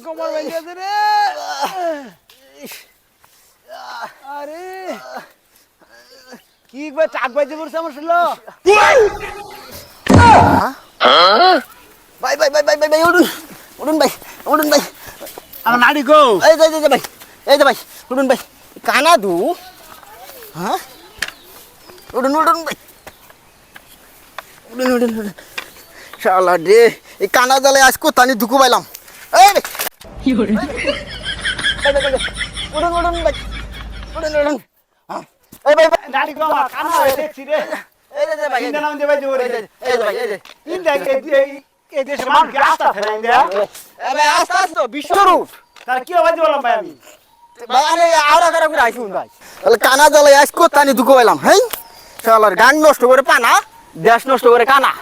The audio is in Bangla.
কোমর ভেঙে গেছে রে। আরে কি ভাই টাক বাজে পড়ছে আমার শুনলো। ভাই ভাই ভাই ভাই ভাই উঠুন উঠুন ভাই উঠুন ভাই। আমার নাড়ি গো। এই যে ভাই এই যে ভাই উঠুন ভাই কানা দু। হ্যাঁ উঠুন উঠুন ভাই উঠুন উঠুন উঠুন। শালা রে এই কানা জালে আজ কোথানি দুঃখ পাইলাম। এই ভাই উঠুন উঠুন ভাই উঠুন উঠুন। এই ভাই নাড়ি গো আমার কানা হয়ে দেখছি রে। এই যে ভাই ইন্দা নাম দে ভাই জোরে। এই যে ভাই এই যে ইন্দা এই দেশে মানুষ রাস্তা ফেলে ইন্দা। এই ভাই আস্তে আস্তে বিশ্বরূপ তার কি আওয়াজ বললাম ভাই আমি। ভাই আরে আওড়া করে করে আইসুন ভাই তাহলে কানা জালে আজ কোথানি দুঃখ পাইলাম। হ্যাঁ শালার গান নষ্ট করে পানা দেশ নষ্ট করে কানা।